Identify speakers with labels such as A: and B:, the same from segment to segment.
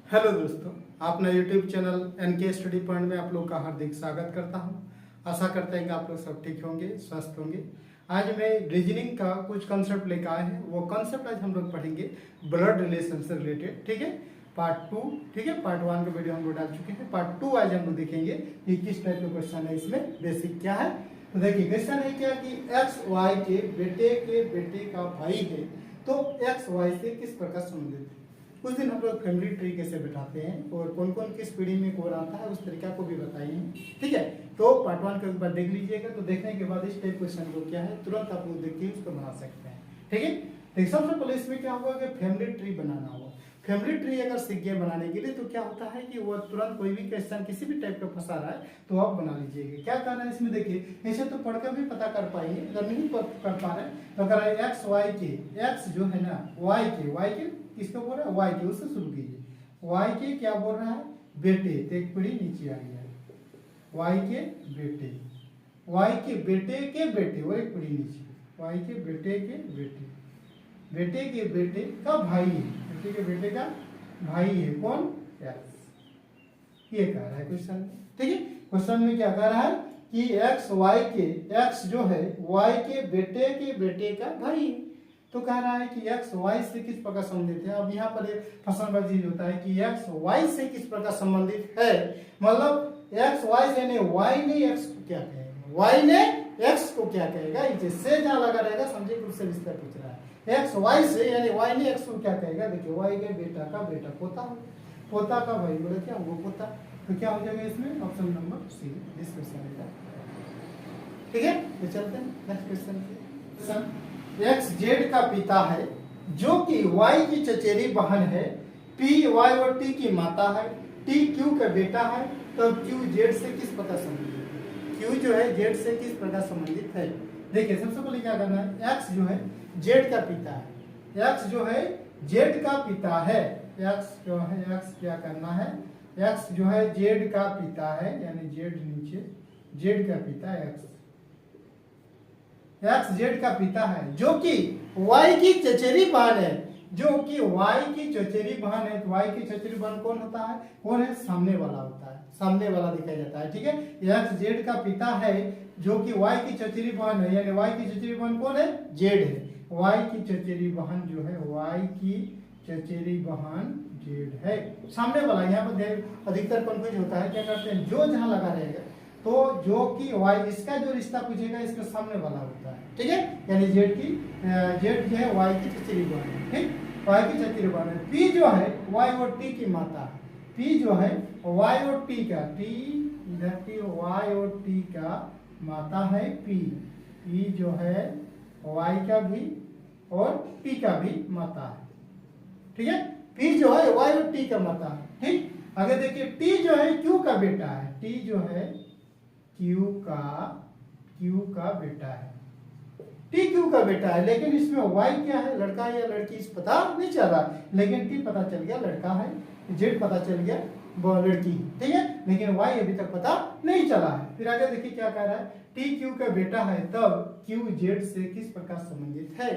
A: Hello दोस्तों, अपना YouTube channel NK study point में आप लोग का हार्दिक स्वागत करता हूं। आशा करते हैं कि आप लोग सब ठीक होंगे, स्वस्थ होंगे। आज मैं रीजनिंग का कुछ कंसेप्ट लेकर आए हैं। वो कंसेप्ट आज हम लोग पढ़ेंगे ब्लड रिलेशन से रिलेटेड। ठीक है, पार्ट 2। ठीक है, पार्ट 1 का वीडियो हम लोग डाल चुके हैं। पार्ट 2 आज हम लोग देखेंगे कि किस टाइप का क्वेश्चन है, इसमें बेसिक क्या है। तो देखिए क्वेश्चन है क्या कि एक्स वाई के बेटे का भाई है, तो एक्स वाई से किस प्रकार संबंधित है। कुछ दिन हम लोग फैमिली ट्री कैसे बैठाते हैं और कौन कौन किस पीढ़ी में कौन आता है, उस तरीका को भी बताइए। ठीक है, तो पार्ट 1 का एक बार देख लीजिएगा। तो देखने के बाद इस टाइप क्वेश्चन को क्या है तुरंत आप लोग देख के उसको बना सकते हैं। ठीक है, तो सबसे पहले इसमें क्या होगा कि फैमिली ट्री बनाना होगा। फैमिली ट्री अगर सीख गए बनाने के लिए तो क्या होता है कि वो तुरंत कोई भी क्वेश्चन किसी भी टाइप का फंसा रहा है तो आप बना लीजिएगा। क्या करना है इसमें, देखिए ऐसे तो पढ़कर भी पता कर पाएंगे, अगर नहीं कर पा रहे तो अगर एक्स वाई के एक्स जो है ना वाई के किसको बोल रहा है, वाई के, उससे शुरू कीजिए। वाई के क्या बोल रहा है, बेटे, तो एक पीढ़ी नीचे आ गया। वाई के बेटे, वाई के बेटे वो एक पीढ़ी नीचे, वाई के बेटे के बेटे का भाई है, बेटे के बेटे का भाई है कौन, एक्स। ये कह रहा है क्वेश्चन। ठीक है, क्वेश्चन में क्या कह रहा है कि एक्स वाई के, एक्स जो है वाई के बेटे का भाई है। तो कह रहा है कि एक्स वाई से किस प्रकार संबंधित है। अब यहाँ पर फंसनबाजी होता है कि एक्स वाई से किस प्रकार संबंधित है, मतलब एक्स वाई से यानी वाई ने एक्स को क्या कहेगा, वाई ने एक्स को क्या कहेगा। इससे जहां लगा रहेगा समझे कि उससे रिश्ता पूछ रहा है। एक्स वाई से यानी वाई ने एक्स को क्या कहेगा। देखिए वाई के बेटा का बेटा पोता का भाई बोले क्या वो पोता, तो क्या हो जाएगा इसमें option number C this question. ठीक है, तो चलते हैं नेक्स्ट क्वेश्चन। एक्स जेड का पिता है जो कि वाई की चचेरी बहन है, पी वाई और टी की माता है, टी क्यू का बेटा है, तो क्यू जेड से किस प्रकार संबंधित है। क्यू जो है जेड से किस प्रकार संबंधित है। देखिए सबसे पहले क्या करना है, एक्स जो है जेड का पिता है, एक्स जो है जेड का पिता है, एक्स जो है एक्स क्या करना है, एक्स जो है जेड का पिता है यानी जेड नीचे, जेड का पिता एक्स, एक्स जेड का पिता है जो कि वाई की चचेरी बहन है, जो कि वाई की चचेरी बहन है। तो वाई की चचेरी बहन कौन होता है, कौन है, सामने वाला होता है, सामने वाला दिखाया जाता है। ठीक है, एक्स जेड का पिता है जो कि वाई की चचेरी बहन है, यानी वाई की चचेरी बहन कौन है, जेड है। वाई की चचेरी बहन जो है, वाई की चचेरी बहन जेड है, सामने वाला। यहाँ पर अधिकतर कंफ्यूज होता है, क्या करते हैं जो जहां लगा रहेगा तो जो कि वाई, इसका जो रिश्ता पूछेगा इसके सामने वाला होता है। ठीक है, यानी जेड जो है वाई की चचेरी बहन है। ठीक, वाई की चचेरी बहन है। पी जो है वाई और टी की माता है, पी जो है वाई और टी का, टी इधर की वाई और टी का माता है पी, पी जो है वाई का भी और टी का भी माता है। ठीक है, पी जो है वाई और टी का माता है। ठीक, आगे देखिए टी जो है क्यू का बेटा है, टी जो है क्यू का बेटा है, टी क्यू का बेटा है। लेकिन इसमें वाई क्या है, लड़का है या लड़की, इस पता नहीं चल रहा, लेकिन टी पता चल गया लड़का है, जेड पता चल गया वो लड़की। ठीक है, लेकिन वाई अभी तक पता नहीं चला है। फिर आगे देखिए क्या कह रहा है, टी क्यू का बेटा है तब क्यू जेड से किस प्रकार संबंधित है।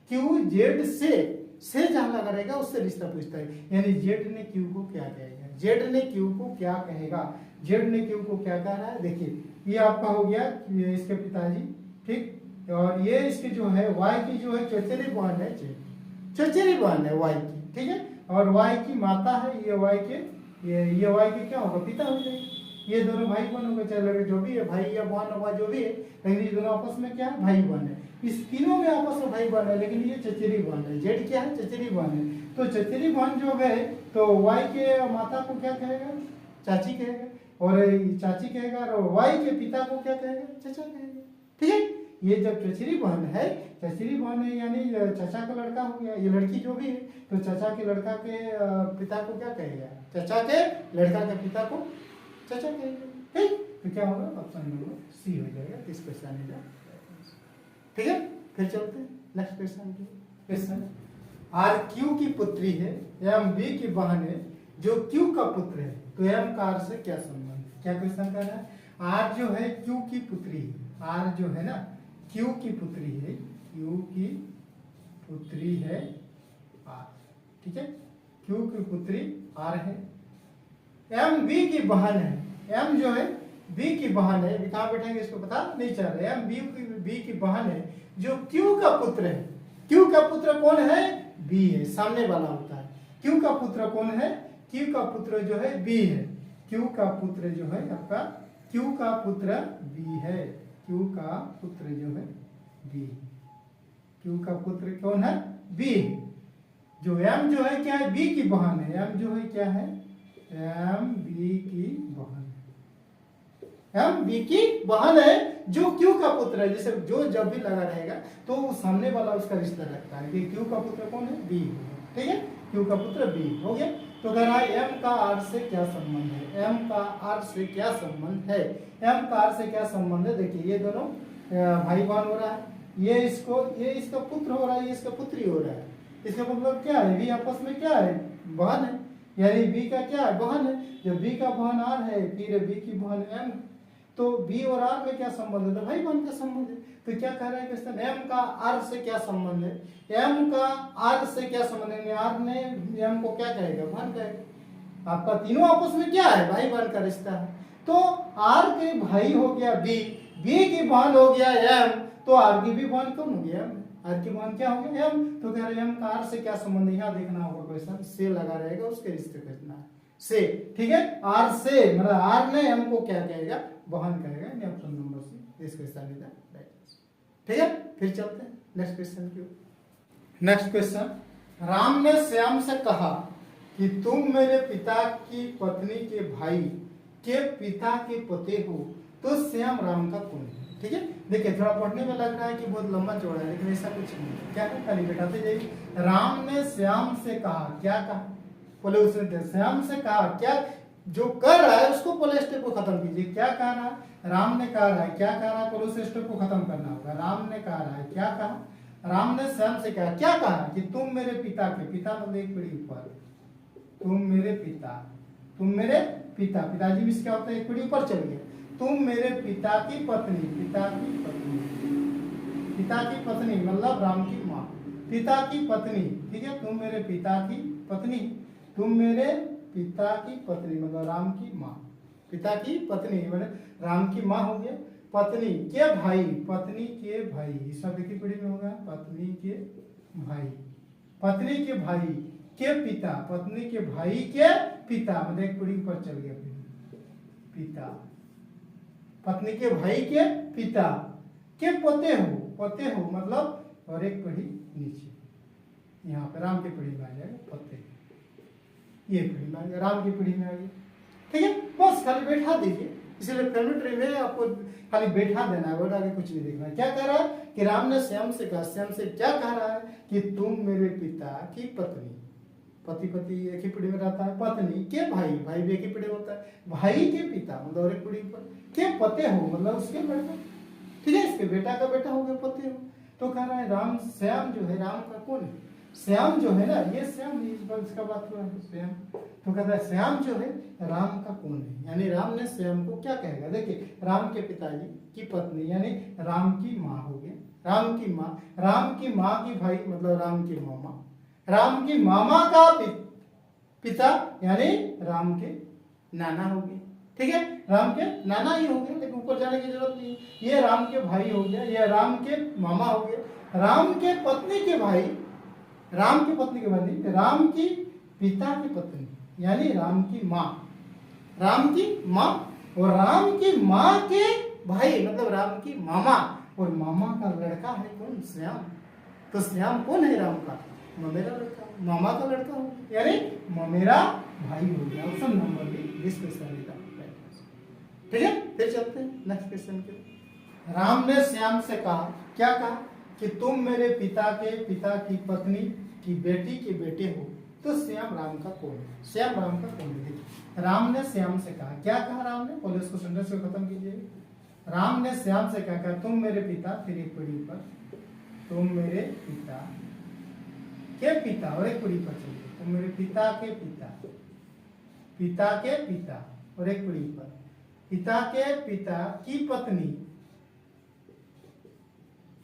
A: क्यू जेड से जहां लगा रहेगा उससे रिश्ता पूछता है, यानी जेड ने क्यू को क्या कहेगा, जेड ने क्यू को क्या कहेगा, जेड ने क्यू को क्या कह रहा है। देखिए ये आपका हो गया इसके पिताजी, ठीक, और ये इसके जो है वाई की जो है चचेरी बहन है, चचेरी बहन है वाई की। ठीक है, और वाई की माता है, ये वाई के ये वाई के क्या होगा, पिता हो जाएगा। ये दोनों भाई बहन होगा, चाहे लड़के जो भी है, भाई या बहन होगा जो भी है, लेकिन ये दोनों आपस में क्या है, भाई बहन है। इस तीनों में आपस में भाई बहन है, लेकिन ये चचेरी बहन है, जेड क्या है, चचेरी बहन है। तो चचेरी बहन जो है तो वाई के माता को क्या कहेगा, चाची कहेगा, और चाची कहेगा, और वाई के पिता को क्या कहेगा, चाचा कहेगा। ठीक है, ये जब चचेरी बहन है, चचेरी बहन है यानी चाचा का लड़का हो गया, ये लड़की जो भी है तो चाचा के लड़का के पिता को क्या कहेगा, चाचा के लड़का के पिता को चाचा कहेगा। ठीक, तो क्या होगा, ऑप्शन नंबर सी हो जाएगा इस क्वेश्चन का। ठीक है, फिर चलते हैं नेक्स्ट क्वेश्चन की। क्वेश्चन, आर क्यू की पुत्री है, एम बी की बहन है जो क्यू का पुत्र है, तो एम का आर से क्या संबंध। क्या क्वेश्चन कर रहा है, आर जो है क्यू की पुत्री है, आर जो है ना क्यू की पुत्री है, क्यू की पुत्री है आर। ठीक है, Q की पुत्री R है। M B की बहन है। M जो है B की बहन है, कहाँ बैठेंगे इसको पता नहीं चल रहा है। M B की बहन है जो Q का पुत्र है। Q का पुत्र कौन है? B है, सामने वाला होता है। Q का पुत्र कौन है? Q का पुत्र जो है B है। Q का पुत्र जो है आपका, Q का पुत्र B है। Q का पुत्र जो है B, Q का पुत्र कौन है? B। जो M जो है क्या है? B की बहन है। M जो है क्या है? M B की बहन है। M B की बहन है जो Q का पुत्र है। जैसे जो जब भी लगा रहेगा तो वो सामने वाला उसका रिश्ता रखता है कि Q का पुत्र कौन है? B। ठीक है, Q का पुत्र B हो गया। तो कह रहा है M का R से क्या संबंध है? M का R से क्या संबंध है? M का R से क्या संबंध है? देखिए ये दोनों भाई बहन हो रहा है। ये इसका पुत्र हो रहा है, ये इसका पुत्री हो रहा है। इसका मतलब क्या है? भी आपस में क्या है? बहन है। यानी B का क्या है? बहन है। जब B का बहन R है, फिर B की बहन M, तो B और R में क्या संबंध है? तो भाई बहन का संबंध है। तो क्या कह रहा है क्वेश्चन, M का R से क्या संबंध है? M का R से क्या संबंध है? R ने M को क्या कहेगा? बहन कहेगा। आपका तीनों आपस में क्या है? भाई बहन का रिश्ता है। तो R के भाई हो गया B, B की बहन हो गया M, तो R की भी बहन कौन हो गया? R की बहन क्या हो गया? M। तो कह रहे हैं M का R से क्या संबंध है? यहाँ देखना होगा क्वेश्चन, से लगा रहेगा, उसके रिश्ते खोजना है से। ठीक है, R से मतलब R ने M को क्या कहेगा? बहन कहेगा। ऑप्शन नंबर सी इस क्वेश्चन में राइट। ठीक है, फिर चलते हैं नेक्स्ट क्वेश्चन की ओर। नेक्स्ट क्वेश्चन, राम ने श्याम से कहा कि तुम मेरे पिता की पत्नी के भाई के पिता के पति हो, तो श्याम राम का कौन है? ठीक है, देखिए थोड़ा पढ़ने में लग रहा है कि बहुत लंबा चौड़ा है, लेकिन ऐसा कुछ नहीं। क्या है, खाली बैठाते जाइए। राम ने श्याम से कहा, क्या कहा? बोले उसने श्याम से कहा, क्या जो कर रहा है उसको पहले स्टेप को खत्म कीजिए। क्या कह रहा है? राम ने कह रहा है, क्या कह रहा है? पहले उस स्टेप को खत्म करना होगा। राम ने कह रहा है, क्या कहा? राम ने श्याम से कहा, क्या कहा? कि तुम मेरे पिता के, पिता मतलब एक पीढ़ी ऊपर, तुम मेरे पिता, तुम मेरे पिता, पिताजी भी क्या होता है? एक पीढ़ी ऊपर चल गए। तुम मेरे पिता की पत्नी, पिता की पत्नी, पिता की पत्नी मतलब राम की माँ, पिता की पत्नी। ठीक है, तुम मेरे पिता की पत्नी, तुम मेरे पिता की पत्नी मतलब राम की माँ, पिता की पत्नी मतलब राम की माँ हो गया। पत्नी के भाई, पत्नी के भाई, इसमें कितनी पीढ़ी में होगा? पत्नी के भाई, पत्नी के भाई के पिता, पत्नी के भाई के पिता मतलब एक पीढ़ी ऊपर चल गया। पिता, पत्नी के भाई के पिता के पते हो, पते हो मतलब और एक पीढ़ी नीचे, यहाँ पे राम की पीढ़ी में आ जाएगा पते, ये पीढ़ी में आ गया, राम की पीढ़ी में आ गया। ठीक है, बस खाली बैठा दीजिए। इसलिए फैमिली में आपको खाली बैठा देना है, और आगे कुछ नहीं देखना है। क्या कह रहा है कि राम ने श्याम से कहा, श्याम से क्या कह रहा है? कि तुम मेरे पिता की पत्नी, पति पति एक ही पीढ़ी में रहता है, पत्नी के भाई, भाई भी एक ही पीढ़ी में होता है, भाई के पिता मतलब एक पीढ़ी पर के पते हो मतलब उसके लड़का। ठीक है, इसके बेटा का बेटा हो गया पते हो। तो कह रहा है राम, श्याम जो है राम का कौन है? श्याम जो है ना, ये श्याम, इसका बात हुआ है श्याम। तो कहता है श्याम जो है राम का कौन है? यानी राम ने श्याम को क्या कहेगा? देखिए, राम के पिताजी की पत्नी यानी राम की माँ हो गया, राम की माँ, राम की माँ की भाई मतलब राम की मामा, राम की मामा का पिता यानी राम के नाना हो गए। ठीक है, राम के नाना ही हो गए, लेकिन ऊपर जाने की जरूरत नहीं। ये राम के भाई हो गया, ये राम के मामा हो गया, राम के पत्नी के भाई, राम की पत्नी के भाई, राम की पिता की पत्नी यानी राम की माँ, राम की माँ, और राम की माँ के भाई मतलब राम की मामा, और मामा का लड़का है कौन? श्याम। तो श्याम कौन है? राम का ममेरा लड़का, मामा का लड़का हो, यानी ममेरा भाई हो गया। ऑप्शन नंबर बी इस क्वेश्चन का। ठीक है, फिर चलते हैं नेक्स्ट क्वेश्चन के। राम ने श्याम से कहा, क्या कहा? कि तुम मेरे पिता के पिता की पत्नी की बेटी के बेटे हो, तो श्याम राम का कौन है? श्याम राम का कौन है? देखिए, राम ने श्याम से कहा, क्या कहा राम ने? पहले उसको सेंटेंस को खत्म कीजिए। राम ने श्याम से क्या कहा? तुम मेरे पिता, फिर एक पीढ़ी पर, तुम मेरे पिता के पिता और एक पीढ़ी पर चलिए, तुम मेरे पिता के पिता, पिता के पिता और एक पीढ़ी पर, पिता के पिता की पत्नी,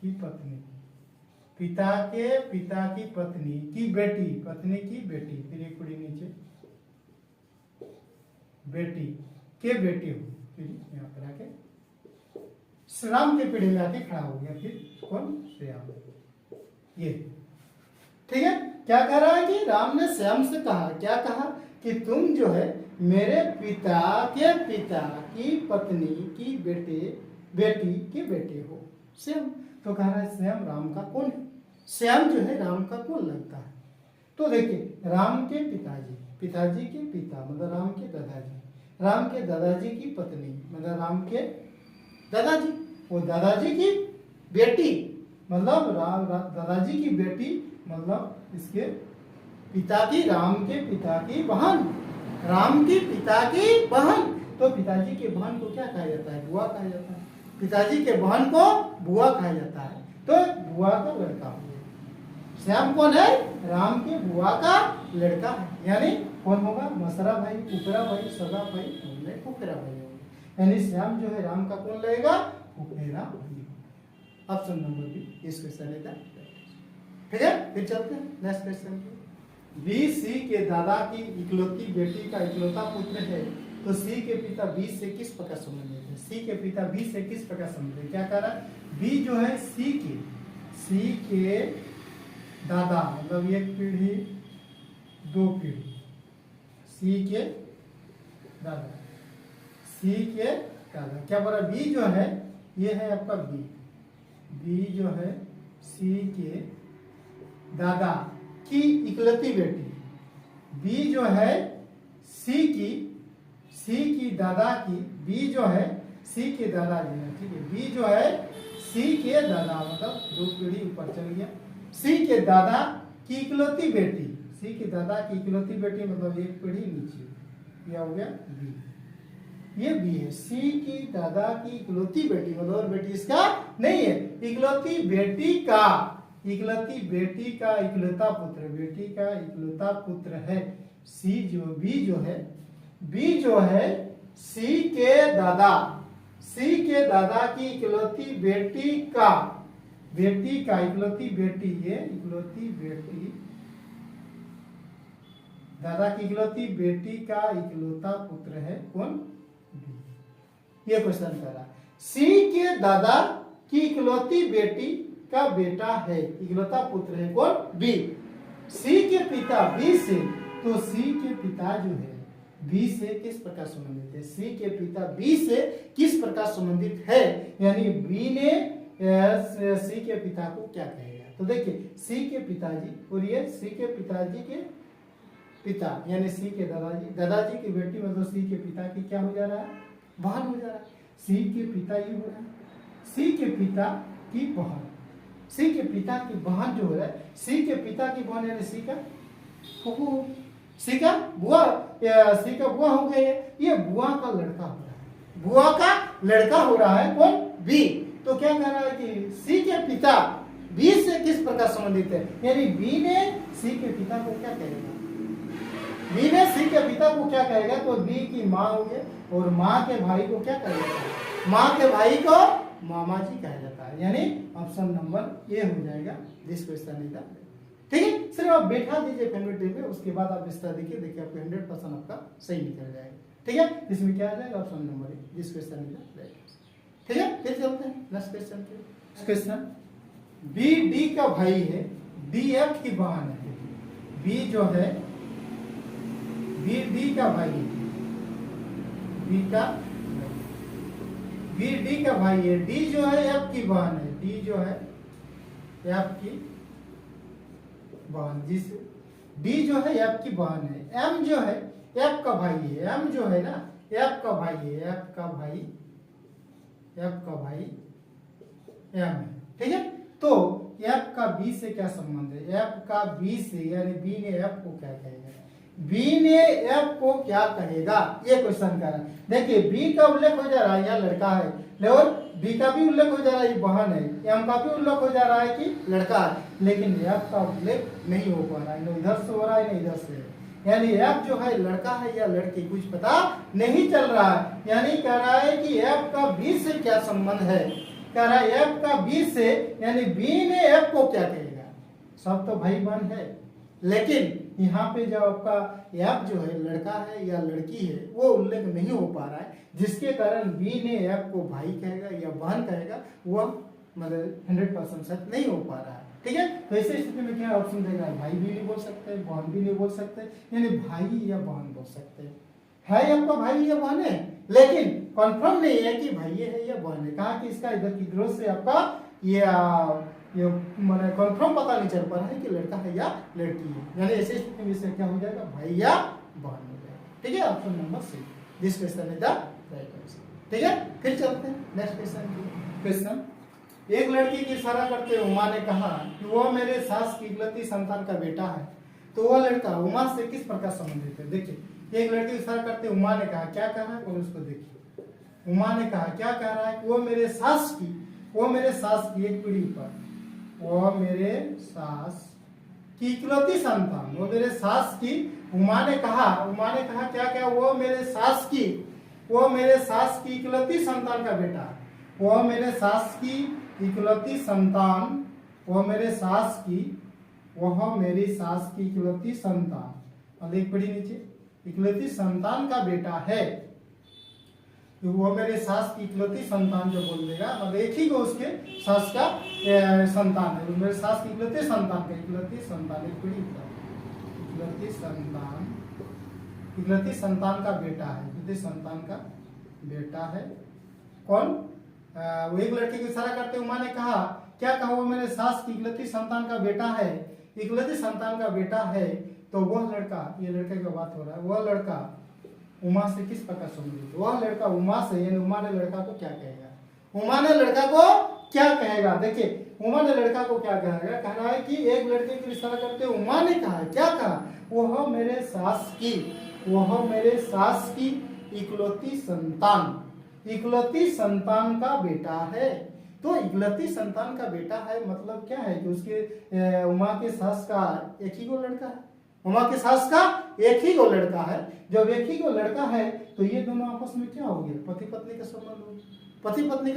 A: की पत्नी, पिता के पिता की पत्नी की बेटी, पत्नी की बेटी, फिर एक पीढ़ी बेटी के बेटे हो, फिर यहाँ पर आके श्री राम के पीढ़ी में आके खड़ा हो गया, फिर कौन, श्री राम, ये ठीक है। क्या कह रहा है कि राम ने श्याम से कहा, क्या कहा कि तुम जो है मेरे पिता के पिता की पत्नी की बेटी के बेटे हो, श्याम। तो कह रहा है श्याम राम का कौन है, श्याम जो है राम का कौन लगता है। तो देखिए राम के पिताजी के पिता मतलब राम के दादाजी, राम के दादाजी की पत्नी मतलब राम के दादाजी, वो दादाजी की बेटी मतलब दादाजी की बेटी मतलब इसके पिता की, राम के पिता की बहन, राम के पिता की बहन। तो पिताजी के बहन को क्या कहा जाता है, बुआ कहा जाता है। पिताजी के बहन को बुआ कहा जाता है, तो बुआ का लड़का हो गया। श्याम कौन है, राम के बुआ का लड़का है, यानी कौन होगा, मसरा भाई, फुफेरा भाई, सगा भाई, फुफेरा भाई होगा। यानी श्याम जो है राम का कौन लगेगा, फुफेरा भाई। ऑप्शन नंबर बी इस क्वेश्चन का ठीक है। फिर चलते हैं नेक्स्ट क्वेश्चन पे। बी सी के दादा की इकलौती बेटी का इकलौता पुत्र है, तो सी के पिता बी से किस प्रकार संबंधित है। सी के पिता बी से किस प्रकार संबंधित है, क्या कह रहा है, बी जो है सी के दादा मतलब एक पीढ़ी दो पीढ़ी, सी के दादा, सी के दादा क्या बोला, बी जो है ये है आपका बी जो है सी के दादा की इकलौती बेटी, बी जो है सी की दादा की, बी जो है सी के दादाजी है, ठीक है। बी जो है सी के दादा मतलब दो पीढ़ी ऊपर चल गया, सी के दादा की इकलौती बेटी, सी के दादा की इकलौती बेटी मतलब एक पीढ़ी नीचे, यह हो गया बी, ये बी है। सी की दादा की इकलौती बेटी मतलब बेटी इसका नहीं है, इकलौती बेटी का इकलौता पुत्र, बेटी का इकलौता पुत्र है सी जो बी जो है सी के दादा की इकलौती बेटी का इकलौती बेटी, ये इकलौती बेटी दादा की इकलौती बेटी का इकलौता पुत्र है कौन, बी। ये क्वेश्चन कर रहा है सी के दादा की इकलौती बेटी का बेटा है, इकलौता पुत्र है कौन, बी। सी के पिता बी से, तो सी के पिता जो है बी से किस प्रकार संबंधित है, सी के पिता बी से किस प्रकार संबंधित है, यानी बी ने सी के पिता को क्या कहेगा। तो देखिए सी के पिताजी और ये सी के पिताजी के पिता यानी सी के दादाजी की बेटी मतलब सी के पिता की क्या हो जा रहा है, बहन हो जा रहा है। सी के पिता ये हो रहा है, सी के पिता की बहन, सी के पिता की बहन जो है, सी के पिता की बहन यानी सी का फूफू, सी का बुआ हो गई है, ये बुआ का लड़का हो रहा है, बुआ का लड़का हो रहा है कौन, बी। तो क्या कह रहा है कि सी के पिता बी से किस प्रकार संबंधित है, यानी बी ने सी के पिता को क्या कहेगा, बी ने सी के पिता को क्या कहेगा, तो बी की माँ हो गया और माँ के भाई को क्या कहेगा, माँ के भाई को मामा जी कहा जाता है, यानी ऑप्शन नंबर ए हो जाएगा दिस क्वेश्चन का, ठीक है। सिर्फ आप बैठा दीजिए कन्वर्ट पे, उसके बाद आप इस तरह देखिए आपको 100% आपका सही निकल जाएगा, ठीक है। इसमें क्या आ जाएगा, option number A this question का, ठीक है। फिर चलते हैं नेक्स्ट क्वेश्चन पे। क्वेश्चन बी डी का भाई है, डी एफ की बहन है, बी जो है बी डी का भाई है, बी डी का भाई है, डी जो है एफ की बहन है, डी जो है एफ की बहन, जिस डी जो है एफ की बहन है, एम जो है एफ का भाई है, एम जो है ना एफ का भाई है, एफ का भाई एम है, ठीक है। तो एफ का बी से क्या संबंध है, एफ का बी से, यानी बी ने एफ को क्या कहेगा, बी ने एफ को क्या कहेगा, ये क्वेश्चन कर रहा है। देखिए बी का उल्लेख हो जा रहा है, यह लड़का है, और बी का भी उल्लेख हो जा रहा है, ये बहन है, एम का भी उल्लेख हो जा रहा है कि लड़का है, लेकिन एफ का उल्लेख नहीं हो पा रहा है, न इधर से हो रहा है न इधर से, यानी एफ जो है लड़का है या लड़की कुछ पता नहीं चल रहा है, यानी कह रहा है कि एफ का बी से क्या संबंध है, कह रहा है एफ का बी से, यानी बी ने एफ को क्या कहेगा, सब तो भाई बहन है, लेकिन यहाँ पे जो आपका ऐप जो है लड़का है या लड़की है वो उल्लेख नहीं हो पा रहा है, जिसके कारण बी ने ऐप को भाई कहेगा या बहन कहेगा, वह मतलब 100% सच नहीं हो पा रहा है। ठीक है, तो ऐसे स्थिति में क्या ऑप्शन देगा, भाई भी नहीं बोल सकते, बहन भी नहीं बोल सकते, यानी भाई या बहन बोल सकते हैं। है आपका भाई या बहन है, लेकिन कंफर्म नहीं है कि भाई है या बहन है। कहा कि इसका इधर की ग्रोथ से आपका ये मैंने कंफर्म पता नहीं चल पा रहा है कि लड़का है या लड़की है, यानी ऐसे स्थिति में इससे क्या हो जाएगा, भाई या बहन हो जाएगा। ठीक है, option number C, this question is the right answer. ठीक है, फिर चलते हैं नेक्स्ट क्वेश्चन। एक लड़की की इशारा करते उमा ने कहा कि वह मेरे सास की इकलौती संतान का बेटा है, तो वह लड़का उमा से किस प्रकार संबंधित है। देखिए, एक लड़की इशारा करते उमा ने कहा, क्या कहा है और उसको देखिए। उमा ने कहा, क्या कह रहा है, वो मेरे सास की एक पीढ़ी पर, वो मेरे सास की इकलौती संतान, वो मेरे सास की, उमा ने कहा क्या, वो मेरे सास की इकलौती संतान का बेटा है, वो मेरे सास की इकलौती संतान, वह मेरी सास की इकलौती संतान, और एक पढ़ी नीचे, इकलौती संतान का बेटा है। तो वो मेरे सास की इकलौती संतान जो बोल देगा, मतलब एक ही को उसके सास का संतान है, मेरे सास की इकलौती संतान का, इकलौती संतान एक पढ़ी, इकलौती संतान का बेटा है, इकलौती संतान का बेटा है। कौन, वो एक लड़के को इशारा करते उमा ने कहा, क्या कहा, वो मेरे सास की इकलौती संतान का बेटा है, इकलौती संतान का बेटा है, तो वह लड़का, ये लड़के की बात हो रहा है, वह लड़का उमा से किस प्रकार संबंधित, वह लड़का उमा से, यानी उमा ने लड़का को क्या कहेगा, देखिए उमा ने लड़का को क्या कहेगा, कह रहा है कि एक लड़के को इशारा करते उमा ने कहा, क्या कहा, वह मेरे सास की इकलौती संतान का बेटा है। तो इकलौती संतान का बेटा है मतलब क्या है कि उसके उमा के सास का एक ही गो लड़का है, उमा के सास का एक ही गो लड़का है। जब एक ही गो लड़का है तो ये दोनों आपस में क्या हो गया, पति पत्नी का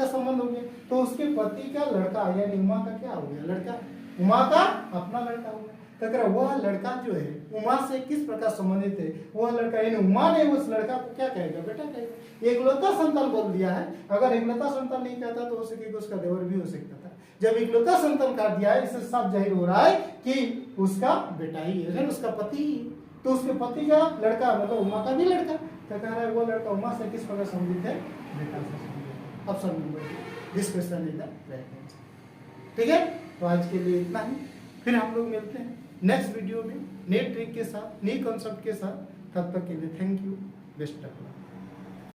A: संबंध हो गया। तो उसके पति का लड़का यानी उमा का क्या हो गया, लड़का, उमा का अपना लड़का हो गया। तो अगर वह लड़का जो है उमा से किस प्रकार संबंधित है, वह लड़का यानी उमा ने उस लड़का को क्या कहेगा, बेटा कहेगा। इकलौता संतान बोल दिया है, अगर इकलौता संतान नहीं कहता तो हो सके उसका देवर भी हो सकता था। जब इकलौता संतान कर दिया है, इससे साफ जाहिर हो रहा है कि उसका बेटा ही है, उसका पति ही। तो उसके पति का लड़का मतलब उमा का भी लड़का, तो कह रहा है वो लड़का उमा से किस प्रकार संबंधित है, बेटा से संबंधित। Option number this question is the right answer. ठीक है, तो आज के लिए इतना ही, फिर हम लोग मिलते हैं नेक्स्ट वीडियो में नए ट्रिक के साथ, नई कॉन्सेप्ट के साथ। तब तक के लिए thank you, best of luck.